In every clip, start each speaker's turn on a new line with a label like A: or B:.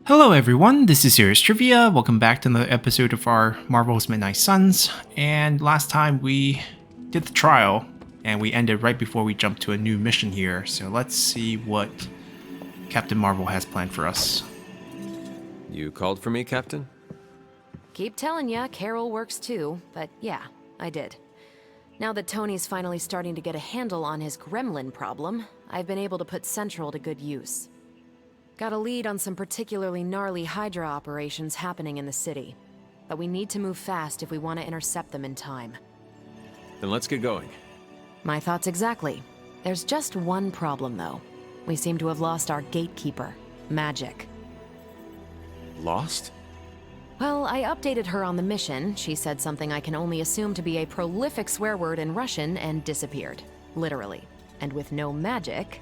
A: Hello everyone, this is Serious Trivia. Welcome back to another episode of our Marvel's Midnight Suns. And last time we did the trial, and we ended right before we jumped to a new mission here. So let's see what Captain Marvel has planned for us.
B: You called for me, Captain?
C: Keep telling ya, Carol works too, but yeah, I did. Now that Tony's finally starting to get a handle on his gremlin problem, I've been able to put Central to good use. Got a lead on some particularly gnarly Hydra operations happening in the city. But we need to move fast if we want to intercept them in time.
B: Then let's get going.
C: My thoughts exactly. There's just one problem, though. We seem to have lost our gatekeeper, Magik.
B: Lost?
C: Well, I updated her on the mission. She said something I can only assume to be a prolific swear word in Russian and disappeared. Literally. And with no magic...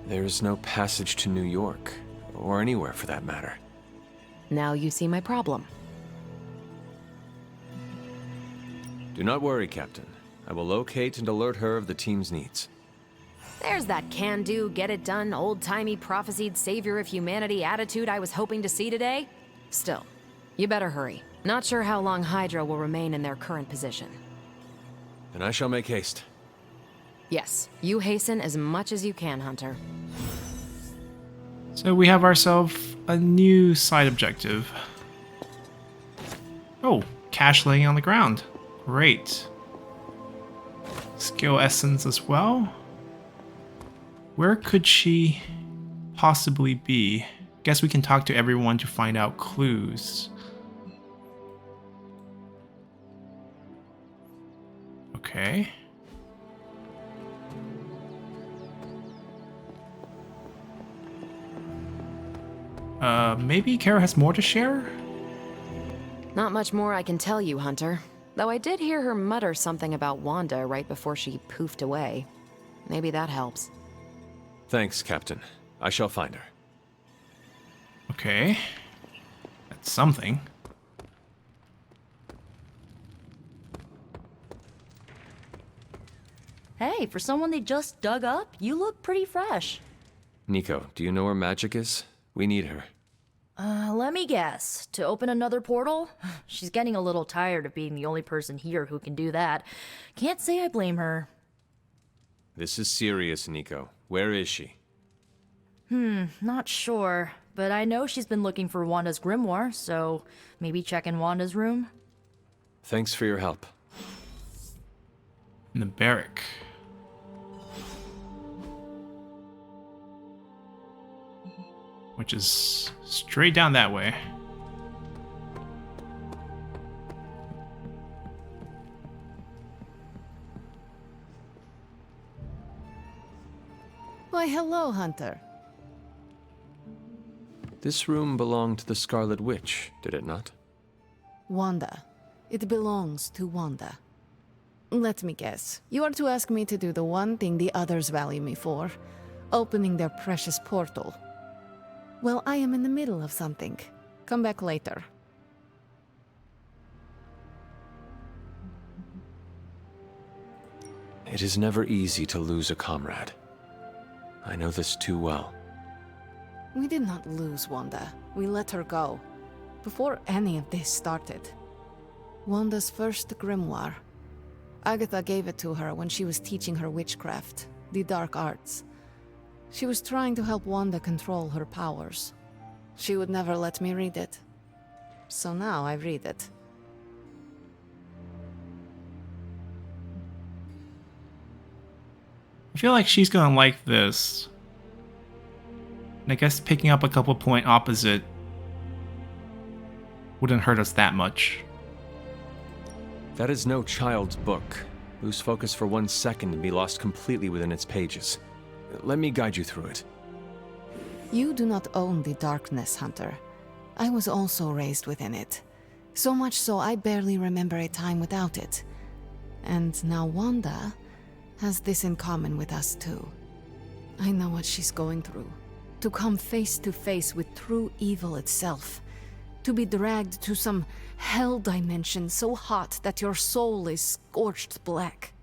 B: There's no passage to New York, or anywhere for that matter.
C: Now you see my problem.
B: Do not worry, Captain. I will locate and alert her of the team's needs.
C: There's that can-do, get-it-done, old-timey prophesied savior of humanity attitude I was hoping to see today. Still, you better hurry. Not sure how long Hydra will remain in their current position.
B: Then I shall make haste.
C: Yes, you hasten as much as you can, Hunter.
A: So we have ourselves a new side objective. Oh, cash laying on the ground. Great. Skill essence as well. Where could she possibly be? Guess we can talk to everyone to find out clues. Okay. Maybe Kara has more to share?
C: Not much more I can tell you, Hunter. Though I did hear her mutter something about Wanda right before she poofed away. Maybe that helps.
B: Thanks, Captain. I shall find her.
A: Okay. That's something.
D: Hey, for someone they just dug up, you look pretty fresh.
B: Nico, do you know where Magik is? We need her.
D: Let me guess. To open another portal? She's getting a little tired of being the only person here who can do that. Can't say I blame her.
B: This is serious, Nico. Where is she?
D: Not sure. But I know she's been looking for Wanda's grimoire, so maybe check in Wanda's room?
B: Thanks for your help.
A: In the barrack. Which is straight down that way.
E: Why, hello, Hunter.
B: This room belonged to the Scarlet Witch, did it not?
E: Wanda. It belongs to Wanda. Let me guess. You are to ask me to do the one thing the others value me for. Opening their precious portal. Well, I am in the middle of something. Come back later.
B: It is never easy to lose a comrade. I know this too well.
E: We did not lose Wanda. We let her go. Before any of this started. Wanda's first grimoire. Agatha gave it to her when she was teaching her witchcraft, the dark arts. She was trying to help Wanda control her powers. She would never let me read it. So now I read it.
A: I feel like she's gonna like this. And I guess picking up a couple point opposite wouldn't hurt us that much.
B: That is no child's book. Lose focus for 1 second and be lost completely within its pages. Let me guide you through it.
E: You do not own the darkness, Hunter. I was also raised within it. So much so I barely remember a time without it. And now Wanda has this in common with us too. I know what she's going through. To come face to face with true evil itself. To be dragged to some hell dimension so hot that your soul is scorched black.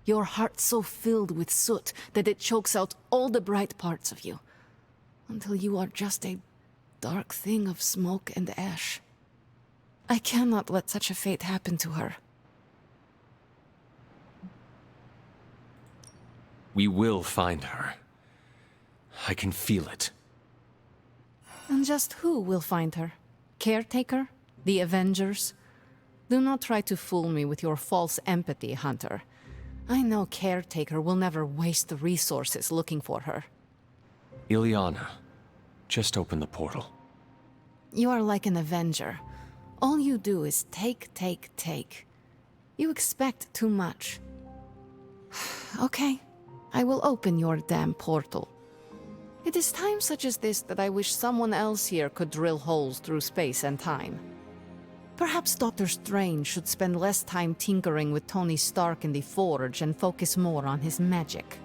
E: Your heart so filled with soot that it chokes out all the bright parts of you. Until you are just a dark thing of smoke and ash. I cannot let such a fate happen to her.
B: We will find her. I can feel it.
E: And just who will find her? Caretaker? The Avengers? Do not try to fool me with your false empathy, Hunter. I know Caretaker will never waste the resources looking for her.
B: Ileana, just open the portal.
E: You are like an Avenger. All you do is take, take, take. You expect too much. Okay, I will open your damn portal. It is times such as this that I wish someone else here could drill holes through space and time. Perhaps Doctor Strange should spend less time tinkering with Tony Stark in the Forge and focus more on his magic.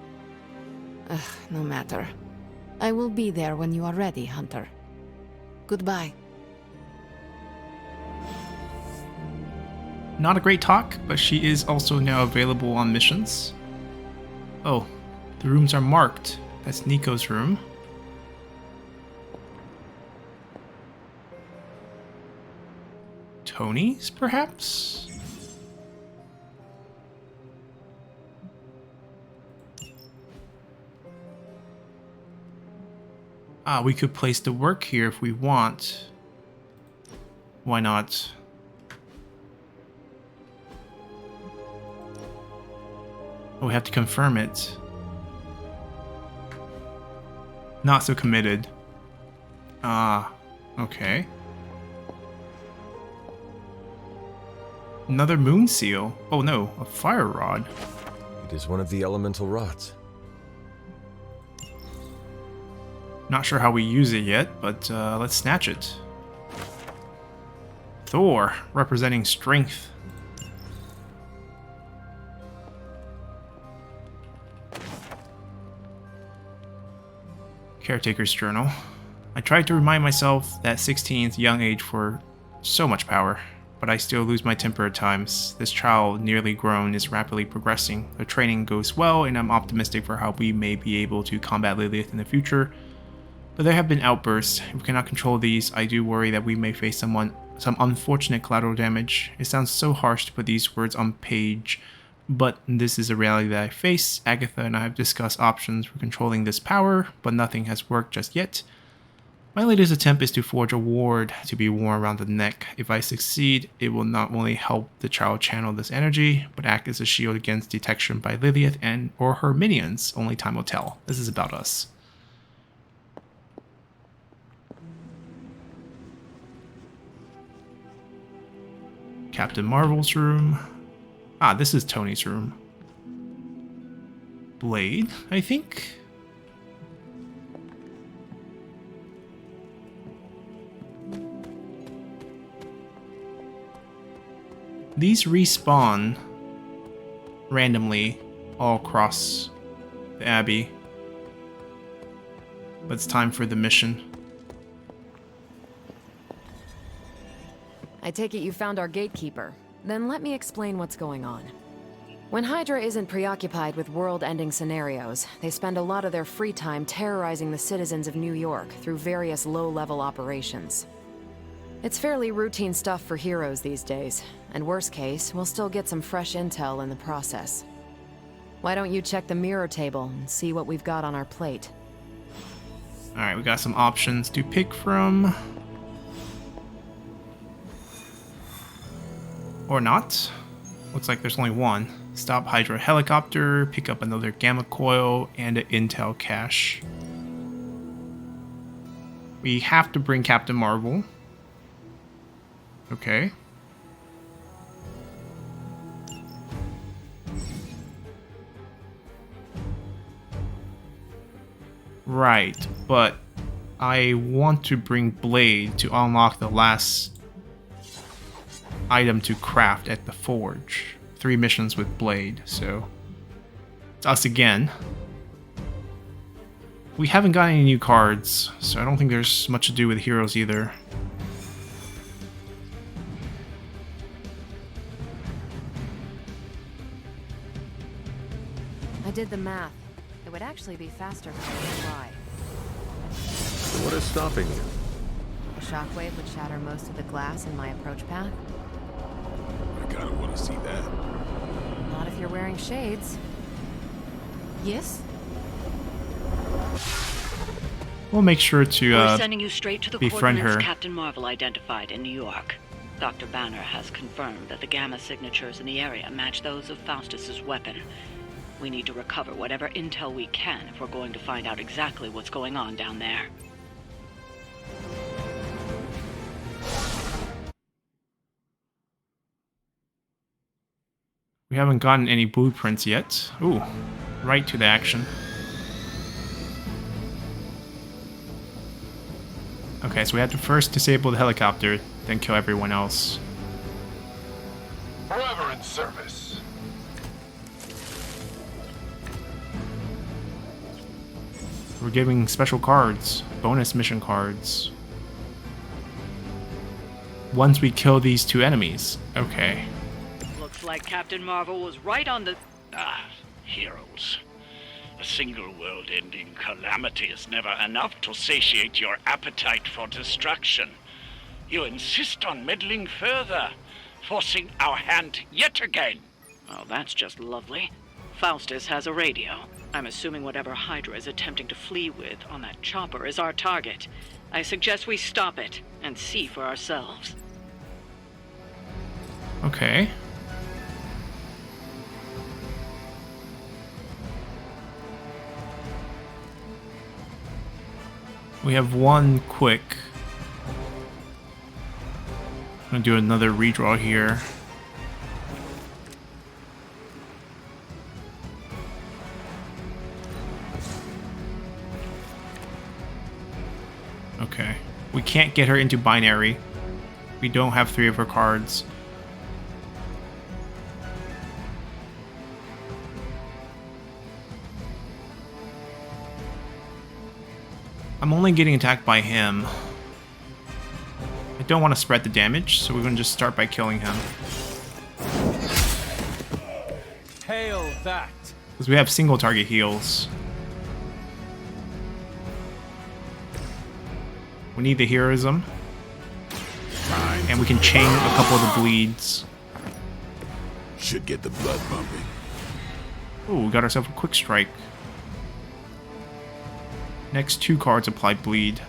E: No matter. I will be there when you are ready, Hunter. Goodbye.
A: Not a great talk, but she is also now available on missions. Oh, the rooms are marked. That's Nico's room. Tony's, perhaps? We could place the work here if we want. Why not? Oh, we have to confirm it. Not so committed. Okay. Another moon seal. Oh no, a fire rod.
B: It is one of the elemental rods.
A: Not sure how we use it yet, but let's snatch it. Thor, representing strength. Caretaker's journal. I tried to remind myself that 16 is young age for so much power, but I still lose my temper at times. This child, nearly grown, is rapidly progressing. The training goes well, and I'm optimistic for how we may be able to combat Lilith in the future. But there have been outbursts. If we cannot control these, I do worry that we may face some unfortunate collateral damage. It sounds so harsh to put these words on page, but this is a reality that I face. Agatha and I have discussed options for controlling this power, but nothing has worked just yet. My latest attempt is to forge a ward to be worn around the neck. If I succeed, it will not only help the child channel this energy, but act as a shield against detection by Lilith and or her minions. Only time will tell. This is about us. Captain Marvel's room. This is Tony's room. Blade, I think? These respawn randomly all across the Abbey. But it's time for the mission.
C: I take it you found our gatekeeper. Then let me explain what's going on. When Hydra isn't preoccupied with world-ending scenarios, they spend a lot of their free time terrorizing the citizens of New York through various low-level operations. It's fairly routine stuff for heroes these days, and worst case, we'll still get some fresh intel in the process. Why don't you check the mirror table and see what we've got on our plate?
A: Alright, we got some options to pick from. Or not. Looks like there's only one. Stop Hydra helicopter, pick up another gamma coil, and an intel cache. We have to bring Captain Marvel. Okay. Right, but I want to bring Blade to unlock the last item to craft at the Forge. 3 missions with Blade, so it's us again. We haven't got any new cards, so I don't think there's much to do with heroes either.
C: I did the math. It would actually be faster for me to fly.
B: What is stopping you?
C: shockwave would shatter most of the glass in my approach path?
F: I kinda wanna see that.
C: Not if you're wearing shades.
E: Yes?
A: We'll make sure to
G: We're sending you straight to the
A: befriend
G: coordinates
A: her.
G: Captain Marvel identified in New York. Dr. Banner has confirmed that the gamma signatures in the area match those of Faustus's weapon. We need to recover whatever intel we can if we're going to find out exactly what's going on down there.
A: We haven't gotten any blueprints yet. Ooh, right to the action. Okay, so we have to first disable the helicopter, then kill everyone else.
F: Forever in service.
A: We're giving special cards, bonus mission cards. Once we kill these 2 enemies. Okay.
G: Looks like Captain Marvel was right on the...
H: Heroes. A single world-ending calamity is never enough to satiate your appetite for destruction. You insist on meddling further, forcing our hand yet again.
G: Oh, that's just lovely. Faustus has a radio. I'm assuming whatever Hydra is attempting to flee with on that chopper is our target. I suggest we stop it and see for ourselves.
A: Okay. We have one quick. I'm gonna do another redraw here. Okay. We can't get her into binary. We don't have 3 of her cards. I'm only getting attacked by him. I don't want to spread the damage, so we're going to just start by killing him.
B: Hail that!
A: Because we have single target heals. We need the heroism. And we can chain a couple of the bleeds.
F: Should get the blood pumping.
A: Ooh, we got ourselves a quick strike. Next 2 cards apply bleed.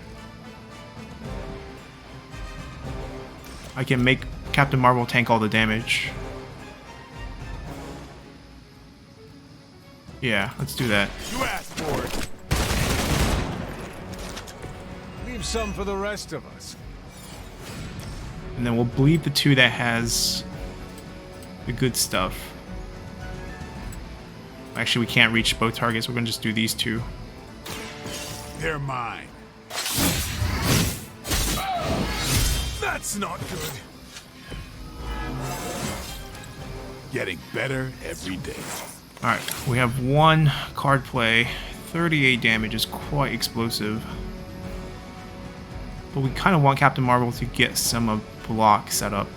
A: I can make Captain Marvel tank all the damage. Yeah, let's do that.
F: You asked for it.
B: Leave some for the rest of us.
A: And then we'll bleed the 2 that has the good stuff. Actually, we can't reach both targets. We're going to just do these 2.
F: They're mine. That's not good. Getting better every day.
A: Alright, we have 1 card play. 38 damage is quite explosive. But we kind of want Captain Marvel to get some of block set up.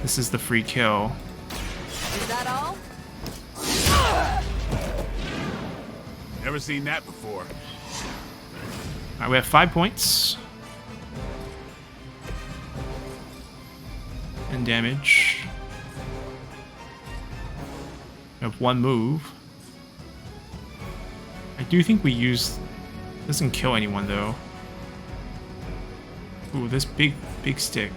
A: This is the free kill.
C: Is that all?
F: Never seen that before.
A: Alright, we have 5 points. And damage. We have 1 move. I do think we use... Doesn't kill anyone though. Ooh, this big stick.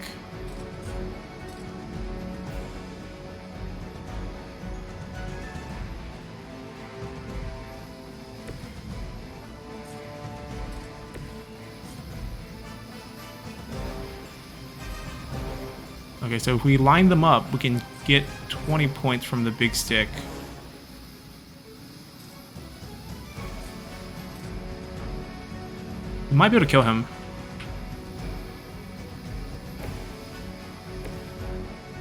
A: Okay, so if we line them up, we can get 20 points from the big stick. We might be able to kill him.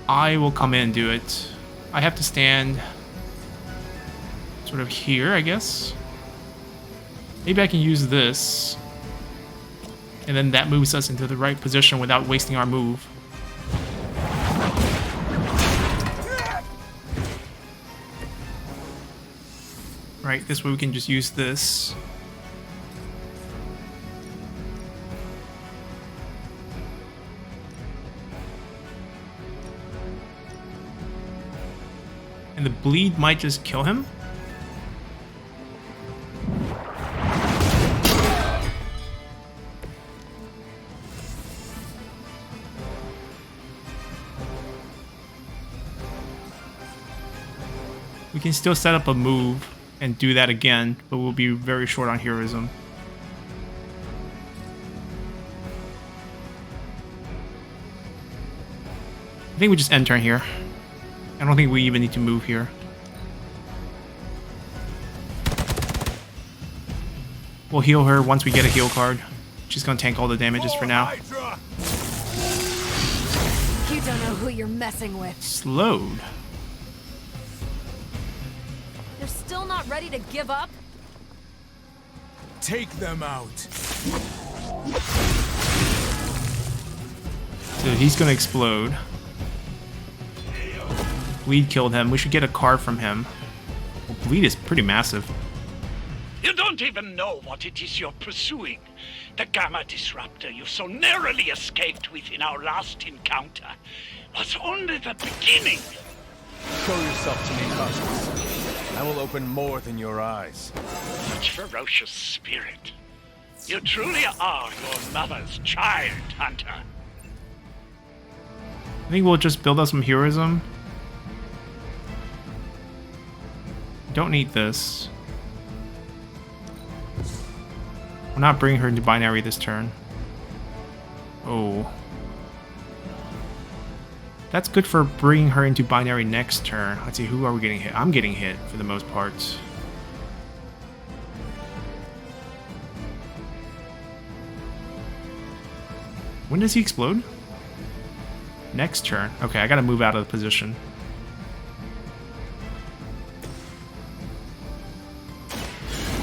A: I will come in and do it. I have to stand sort of here, I guess. Maybe I can use this. And then that moves us into the right position without wasting our move. Right, this way we can just use this. And the bleed might just kill him. We can still set up a move and do that again, but we'll be very short on heroism. I think we just end turn here. I don't think we even need to move here. We'll heal her once we get a heal card. She's gonna tank all the damages for now.
F: Hydra!
C: You don't know who you're messing with.
A: Slowed.
C: You're still not ready to give up?
F: Take them out.
A: So he's gonna explode. Bleed killed him. We should get a card from him. Well, Bleed is pretty massive.
H: You don't even know what it is you're pursuing. The Gamma Disruptor you so narrowly escaped with in our last encounter was only the beginning.
B: Show yourself to me, Faustus. I will open more than your eyes.
H: Such ferocious spirit. You truly are your mother's child, Hunter.
A: I think we'll just build up some heroism. Don't need this. We're not bringing her into binary this turn. Oh. That's good for bringing her into binary next turn. Let's see, who are we getting hit? I'm getting hit for the most part. When does he explode? Next turn. Okay, I gotta move out of the position.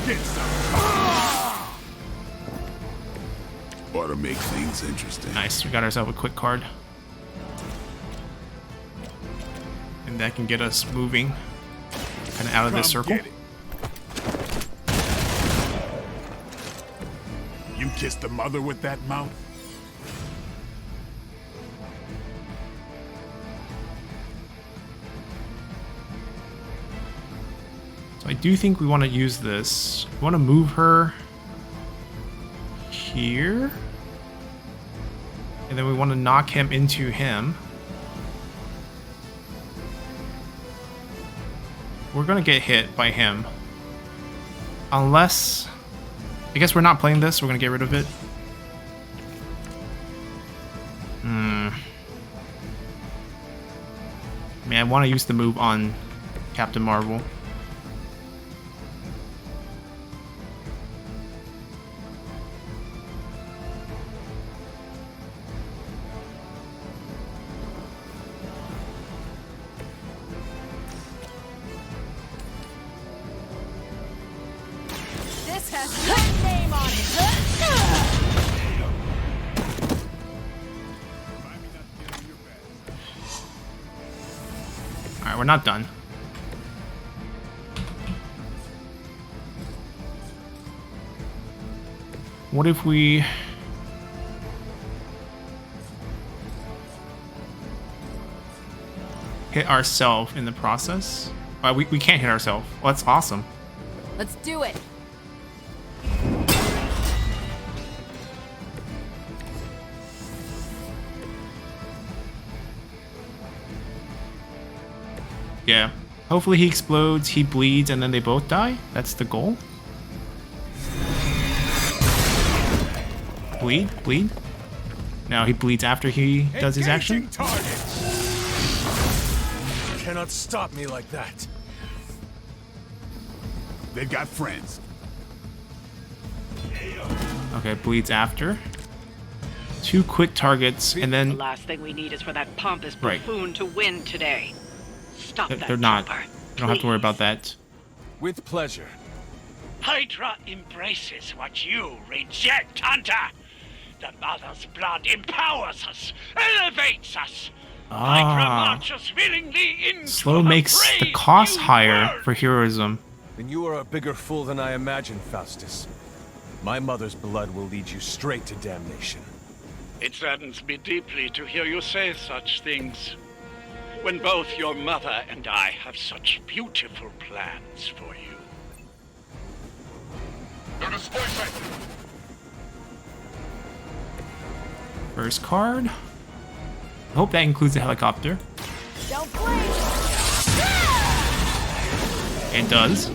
F: Get some. Ought to make things interesting.
A: Nice, we got ourselves a quick card. And that can get us moving kind of out of this circle.
F: Get it. You kissed the mother with that mouth?
A: So I do think we want to use this. We want to move her here. And then we want to knock him into him. We're going to get hit by him. Unless... I guess we're not playing this, so we're going to get rid of it. I mean, I want to use the move on Captain Marvel.
C: This has your name on it.
A: Alright, we're not done. What if we... hit ourselves in the process? We can't hit ourselves. Well, that's awesome.
C: Let's do it.
A: Yeah. Hopefully he explodes, he bleeds, and then they both die. That's the goal. Bleed? Bleed? No, he bleeds after he does his action.
F: Engaging targets.
B: You cannot stop me like that.
F: They've got friends.
A: Okay, bleeds after. 2 quick targets, and
G: The
A: then...
G: last thing we need is for that pompous
A: Right.
G: buffoon to win today. Stop that,
A: They're not.
G: trooper,
A: You don't have to worry about
G: please.
A: that.
B: With pleasure.
H: Hydra embraces what you reject, Hunter. The Mother's blood empowers us, elevates us. Hydra
A: Ah.
H: marches willingly into
A: Slow
H: the
A: makes the
H: brave
A: cost
H: new
A: higher
H: world.
A: for heroism.
B: Then you are a bigger fool than I imagined, Faustus. My mother's blood will lead you straight to damnation.
H: It saddens me deeply to hear you say such things. when both your mother and I have such beautiful plans for you? No disappointment!
A: First card. I hope that includes a helicopter.
C: Don't blink!
A: It does.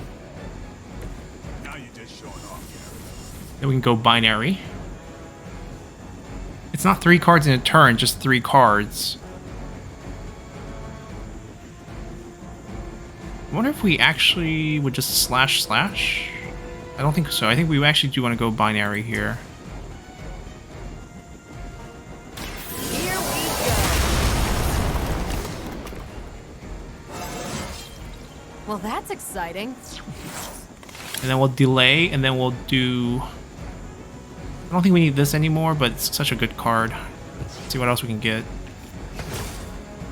F: Now you're just showing off,
A: Then we can go binary. It's not 3 cards in a turn, just 3 cards. I wonder if we actually would just slash slash? I don't think so. I think we actually do want to go binary here.
C: Here we go. Well, that's exciting.
A: And then we'll delay, and then we'll do... I don't think we need this anymore, but it's such a good card. Let's see what else we can get.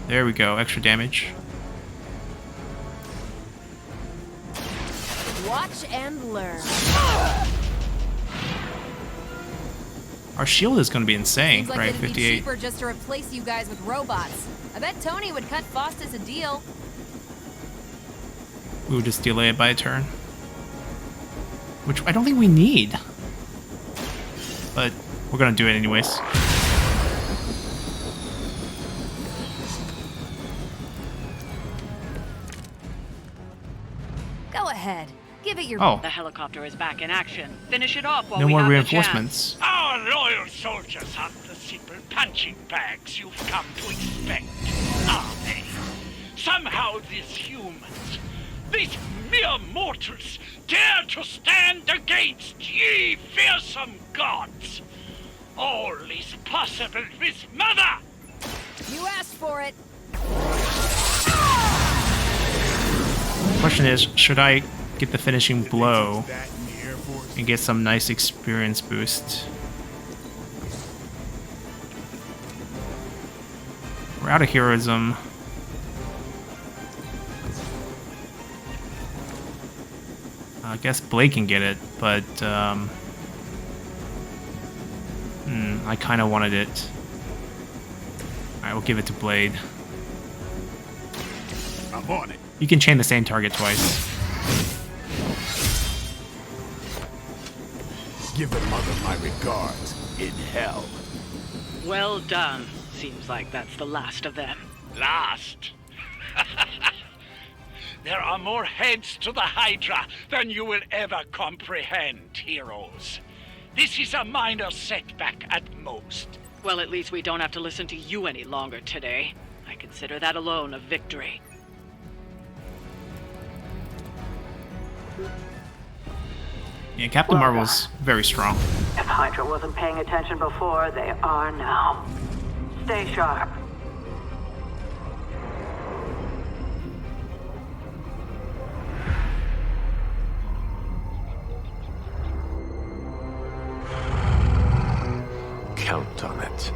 A: There we go, extra damage.
C: Watch and learn.
A: Our shield is going to be insane,
C: Seems like
A: right?
C: it'd be
A: 58.
C: cheaper just to replace you guys with robots. I bet Tony would cut Faustus a deal.
A: We would just delay it by a turn. Which I don't think we need. But we're going to do it anyways.
C: Go ahead. Give it your...
A: Oh,
G: The helicopter is back in action. Finish it off while
A: no
G: we
A: more
G: have
A: reinforcements.
H: Our loyal soldiers aren't the simple punching bags you've come to expect, are they? Somehow these humans, these mere mortals, dare to stand against ye fearsome gods. All is possible with Mother!
C: You asked for it.
A: Question is, should I get the finishing blow
F: that in the Air Force.
A: and get some nice experience boost? We're out of heroism. I guess Blake can get it, but I kind of wanted it. Alright, we'll give it to Blade.
F: I'm on it.
A: You can chain the same target twice.
F: Give the mother my regards in hell.
G: Well done. Seems like that's the last of them.
H: Last. There are more heads to the Hydra than you will ever comprehend, heroes. This is a minor setback at most.
G: Well, at least we don't have to listen to you any longer today. I consider that alone a victory.
A: Yeah, Captain Marvel's very strong.
I: If Hydra wasn't paying attention before, they are now. Stay sharp.
B: Count on it.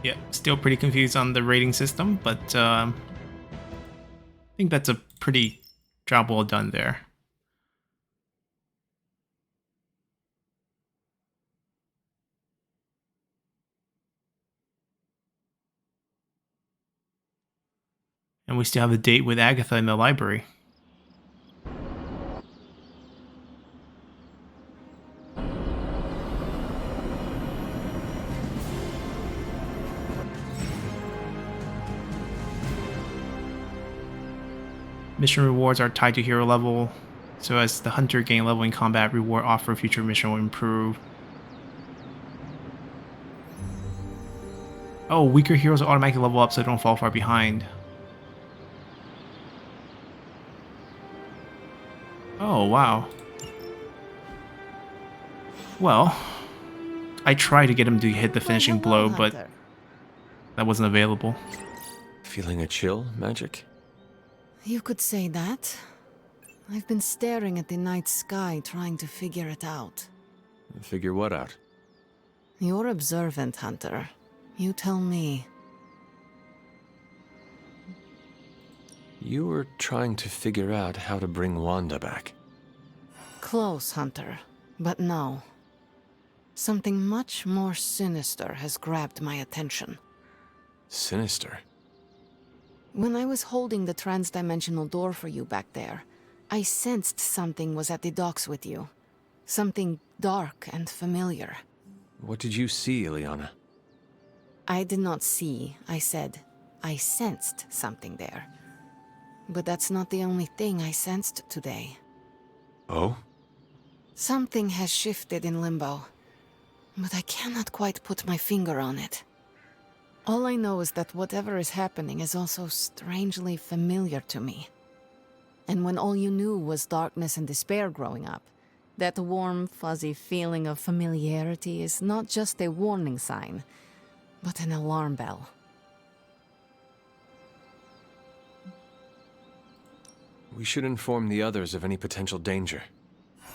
A: Yeah, still pretty confused on the rating system, but I think that's a pretty job well done there. And we still have a date with Agatha in the library. Mission rewards are tied to hero level, so as the hunter gain level in combat, reward offer future mission will improve. Oh, weaker heroes automatically level up so they don't fall far behind. Oh, wow. Well, I tried to get him to hit the finishing blow, but that wasn't available.
B: Feeling a chill, Magik?
E: You could say that. I've been staring at the night sky trying to figure it out.
B: Figure what out?
E: You're observant, Hunter. You tell me.
B: You were trying to figure out how to bring Wanda back.
E: Close, Hunter. But no. Something much more sinister has grabbed my attention.
B: Sinister?
E: When I was holding the trans-dimensional door for you back there, I sensed something was at the docks with you. Something dark and familiar.
B: What did you see, Ileana?
E: I did not see, I said. I sensed something there. But that's not the only thing I sensed today.
B: Oh?
E: Something has shifted in Limbo, but I cannot quite put my finger on it. All I know is that whatever is happening is also strangely familiar to me. And when all you knew was darkness and despair growing up, that warm, fuzzy feeling of familiarity is not just a warning sign, but an alarm bell.
B: We should inform the others of any potential danger.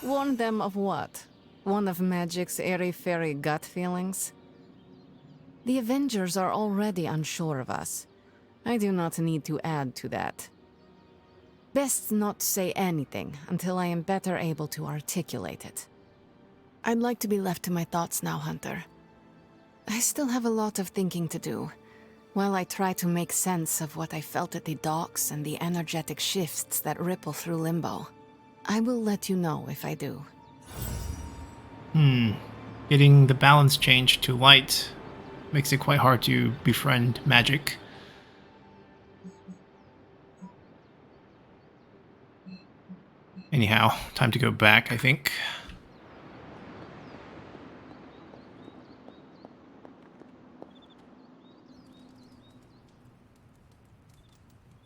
E: Warn them of what? One of Magik's airy-fairy gut feelings? The Avengers are already unsure of us. I do not need to add to that. Best not say anything until I am better able to articulate it. I'd like to be left to my thoughts now, Hunter. I still have a lot of thinking to do, while I try to make sense of what I felt at the docks and the energetic shifts that ripple through Limbo. I will let you know if I do.
A: Getting the balance changed to light makes it quite hard to befriend Magik. Anyhow, time to go back, I think.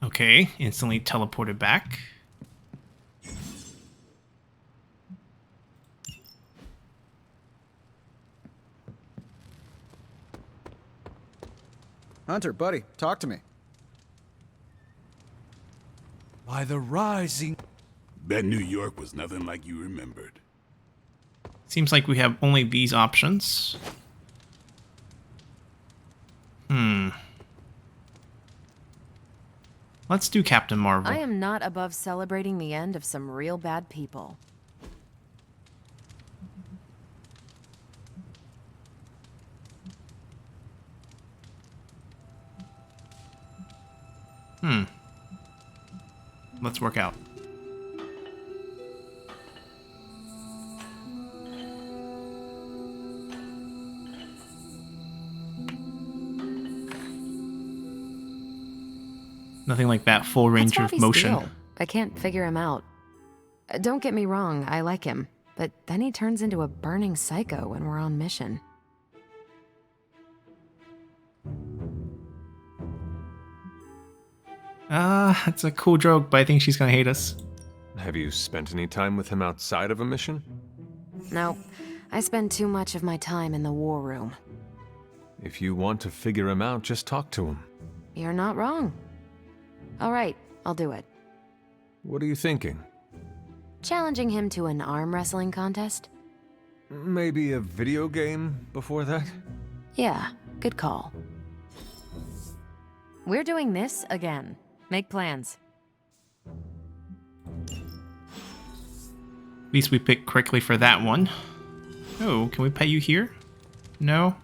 A: Okay, instantly teleported back.
J: Hunter, buddy, talk to me.
F: By the rising... Bet New York was nothing like you remembered.
A: Seems like we have only these options. Let's do Captain Marvel.
C: I am not above celebrating the end of some real bad people.
A: Let's work out. Nothing like that full range of motion.
C: Steele. I can't figure him out. Don't get me wrong, I like him, but then he turns into a burning psycho when we're on mission.
A: It's a cool joke, but I think she's gonna hate us.
B: Have you spent any time with him outside of a mission?
C: No, I spend too much of my time in the war room.
B: If you want to figure him out, just talk to him.
C: You're not wrong. All right, I'll do it.
B: What are you thinking?
C: Challenging him to an arm wrestling contest?
B: Maybe a video game before that?
C: Yeah, good call. We're doing this again. Make plans.
A: At least we picked correctly for that one. Oh, can we pet you here? No?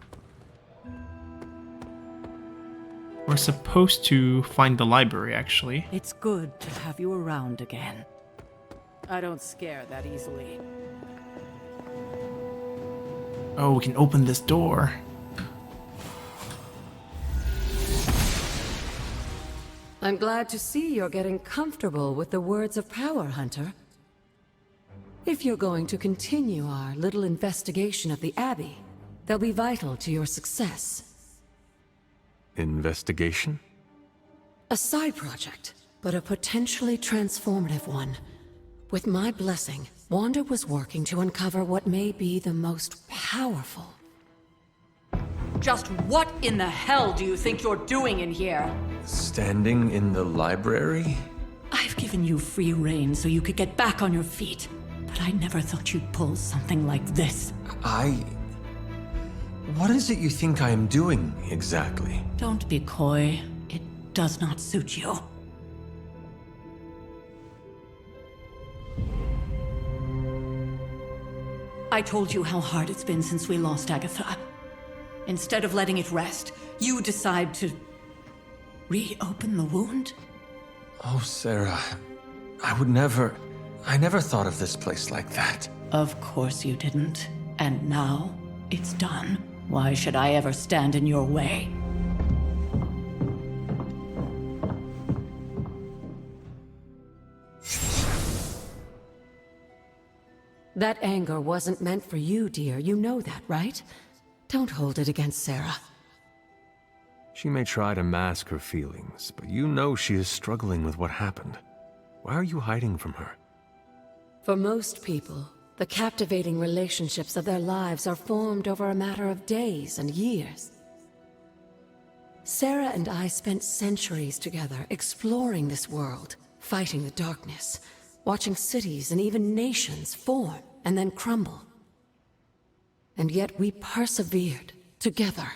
A: We're supposed to find the library, actually.
K: It's good to have you around again. I don't scare that easily.
A: Oh, we can open this door.
K: I'm glad to see you're getting comfortable with the words of power, Hunter. If you're going to continue our little investigation of the Abbey, they'll be vital to your success.
B: Investigation?
K: A side project, but a potentially transformative one. With my blessing, Wanda was working to uncover what may be the most powerful.
L: Just what in the hell do you think you're doing in here?
B: Standing in the library?
L: I've given you free rein so you could get back on your feet, but I never thought you'd pull something like this.
B: What is it you think I am doing, exactly?
L: Don't be coy. It does not suit you. I told you how hard it's been since we lost Agatha. Instead of letting it rest, you decide to reopen the wound?
B: Oh, Sarah. I never thought of this place like that.
L: Of course you didn't. And now, it's done. Why should I ever stand in your way?
K: That anger wasn't meant for you, dear. You know that, right? Don't hold it against Sarah.
B: She may try to mask her feelings, but you know she is struggling with what happened. Why are you hiding from her?
K: For most people, the captivating relationships of their lives are formed over a matter of days and years. Sarah and I spent centuries together exploring this world, fighting the darkness, watching cities and even nations form and then crumble. And yet we persevered together.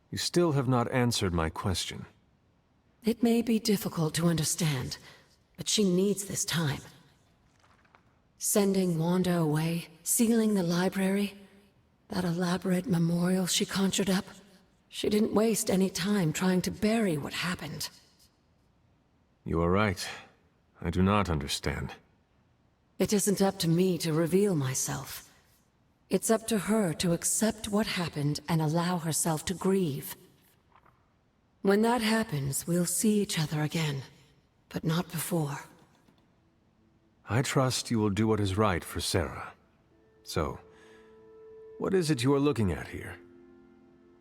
B: You still have not answered my question.
K: It may be difficult to understand, but she needs this time. Sending Wanda away, sealing the library, that elaborate memorial she conjured up, she didn't waste any time trying to bury what happened.
B: You are right. I do not understand.
K: It isn't up to me to reveal myself. It's up to her to accept what happened and allow herself to grieve. When that happens, we'll see each other again, but not before.
B: I trust you will do what is right for Sarah. So, what is it you are looking at here?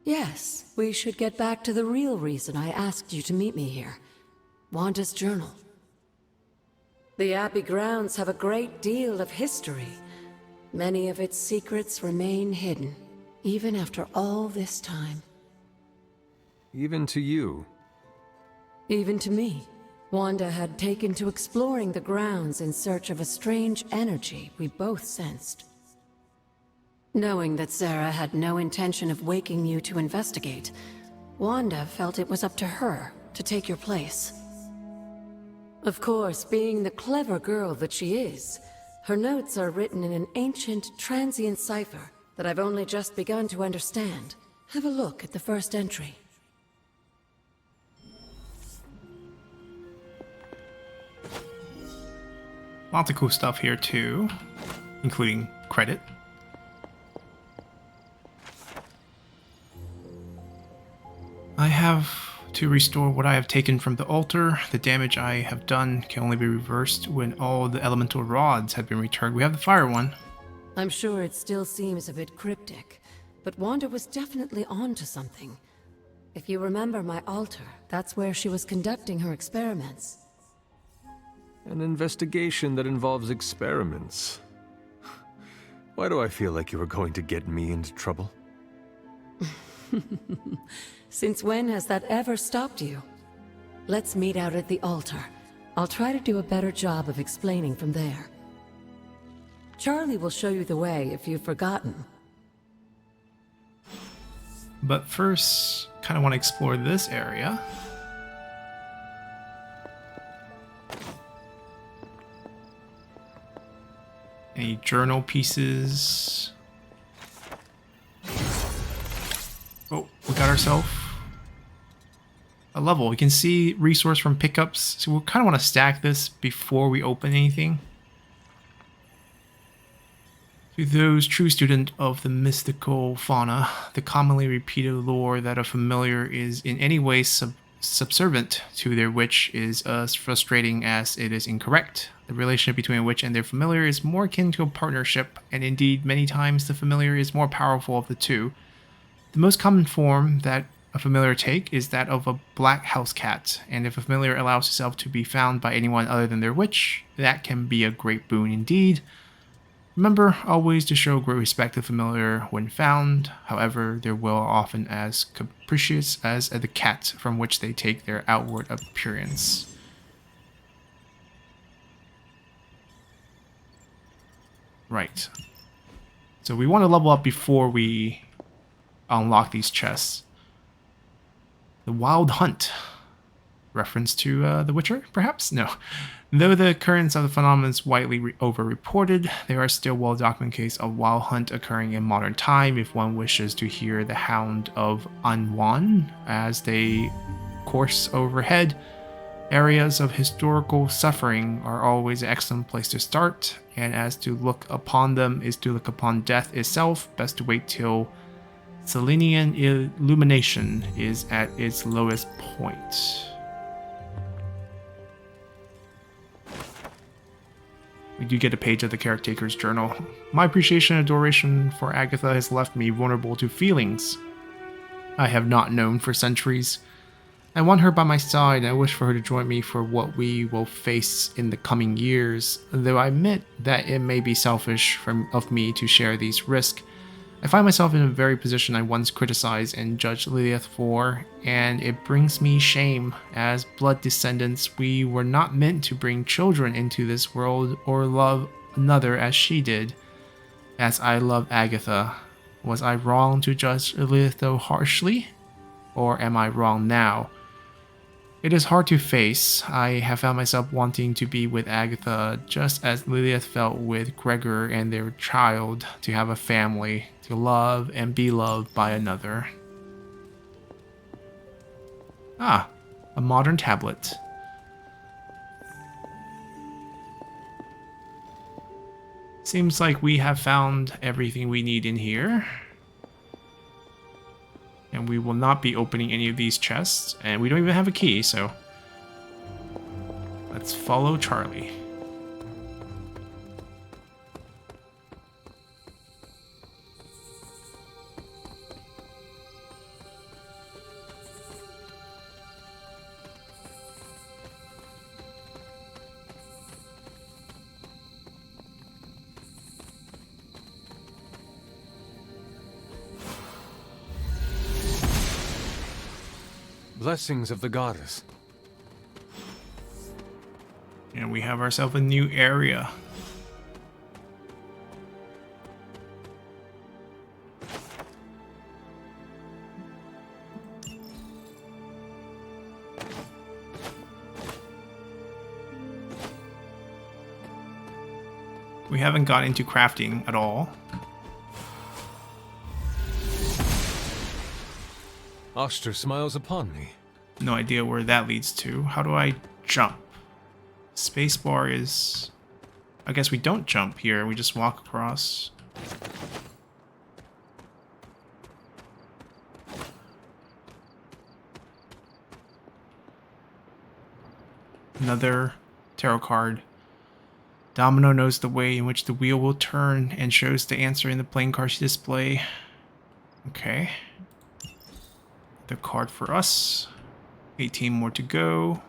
K: Yes, we should get back to the real reason I asked you to meet me here. Wanda's journal. The Abbey grounds have a great deal of history. Many of its secrets remain hidden, even after all this time.
B: Even to you?
K: Even to me. Wanda had taken to exploring the grounds in search of a strange energy we both sensed. Knowing that Sarah had no intention of waking you to investigate, Wanda felt it was up to her to take your place. Of course, being the clever girl that she is, her notes are written in an ancient, transient cipher that I've only just begun to understand. Have a look at the first entry.
A: Lots of cool stuff here too, including credit. I have to restore what I have taken from the altar. The damage I have done can only be reversed when all the elemental rods have been returned. We have the fire one.
K: I'm sure it still seems a bit cryptic, but Wanda was definitely onto something. If you remember my altar, that's where she was conducting her experiments.
B: An investigation that involves experiments. Why do I feel like you are going to get me into trouble?
K: Since when has that ever stopped you? Let's meet out at the altar. I'll try to do a better job of explaining from there. Charlie will show you the way if you've forgotten.
A: But first, kind of want to explore this area. Any journal pieces? Oh, we got ourselves a level. We can see resource from pickups, so we'll kind of want to stack this before we open anything. To those true student of the mystical fauna, the commonly repeated lore that a familiar is in any way subservient to their witch is as frustrating as it is incorrect. The relationship between a witch and their familiar is more akin to a partnership, and indeed many times the familiar is more powerful of the two. The most common form that a familiar take is that of a black house cat, and if a familiar allows itself to be found by anyone other than their witch, that can be a great boon indeed. Remember always to show great respect to familiar when found. However, their will are often as capricious as the cat from which they take their outward appearance. Right. So we want to level up before we unlock these chests. The Wild Hunt. Reference to The Witcher, perhaps? No. Though the occurrence of the phenomenon is widely over-reported, there are still well-documented cases of wild hunt occurring in modern time if one wishes to hear the Hound of Anwan as they course overhead. Areas of historical suffering are always an excellent place to start, and as to look upon them is to look upon death itself, best to wait till Selenian illumination is at its lowest point. We do get a page of the caretaker's journal. My appreciation and adoration for Agatha has left me vulnerable to feelings I have not known for centuries. I want her by my side, and I wish for her to join me for what we will face in the coming years, though I admit that it may be selfish of me to share these risks. I find myself in a very position I once criticized and judged Lilith for, and it brings me shame. As blood descendants, we were not meant to bring children into this world or love another as she did, as I love Agatha. Was I wrong to judge Lilith so harshly? Or am I wrong now? It is hard to face. I have found myself wanting to be with Agatha just as Lilith felt with Gregor and their child, to have a family, to love and be loved by another. Ah, a modern tablet. Seems like we have found everything we need in here. And we will not be opening any of these chests, and we don't even have a key, so let's follow Charlie.
B: Blessings of the goddess.
A: And we have ourselves a new area. We haven't got into crafting at all.
B: Oster smiles upon me.
A: No idea where that leads to. How do I jump? Spacebar is... I guess we don't jump here, we just walk across. Another tarot card. Domino knows the way in which the wheel will turn and shows the answer in the playing cards display. Okay. The card for us. 18 more to go.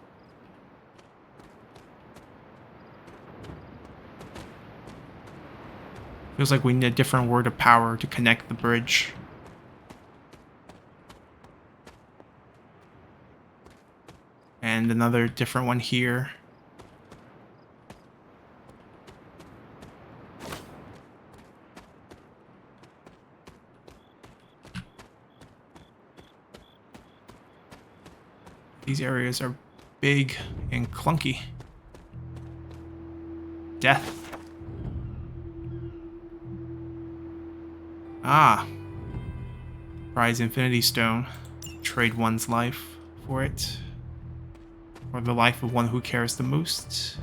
A: Feels like we need a different word of power to connect the bridge. And another different one here. These areas are big and clunky. Death. Ah. Prize Infinity Stone. Trade one's life for it. Or the life of one who cares the most.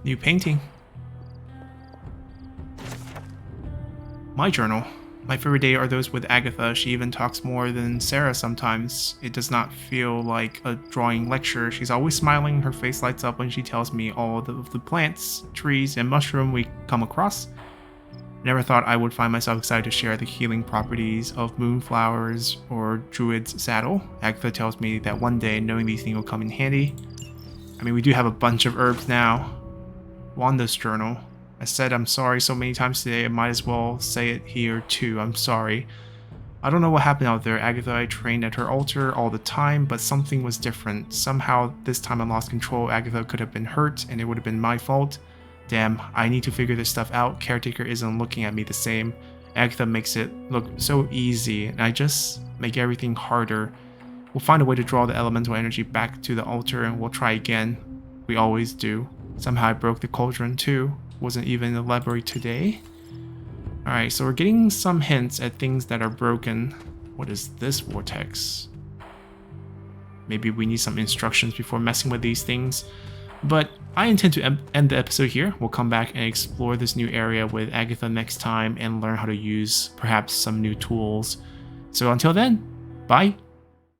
A: New painting. My journal. My favorite day are those with Agatha. She even talks more than Sarah sometimes. It does not feel like a drawing lecture. She's always smiling. Her face lights up when she tells me all of the plants, trees, and mushroom we come across. Never thought I would find myself excited to share the healing properties of moonflowers or druid's saddle. Agatha tells me that one day knowing these things will come in handy. I mean, we do have a bunch of herbs now. Wanda's journal. I said I'm sorry so many times today, I might as well say it here too. I'm sorry. I don't know what happened out there. Agatha, I trained at her altar all the time, but something was different. Somehow, this time I lost control. Agatha could have been hurt, and it would have been my fault. Damn, I need to figure this stuff out. Caretaker isn't looking at me the same. Agatha makes it look so easy, and I just make everything harder. We'll find a way to draw the elemental energy back to the altar, and we'll try again. We always do. Somehow I broke the cauldron too. Wasn't even in the library today. Alright, so we're getting some hints at things that are broken. What is this vortex? Maybe we need some instructions before messing with these things. But I intend to end the episode here. We'll come back and explore this new area with Agatha next time and learn how to use perhaps some new tools. So until then, bye!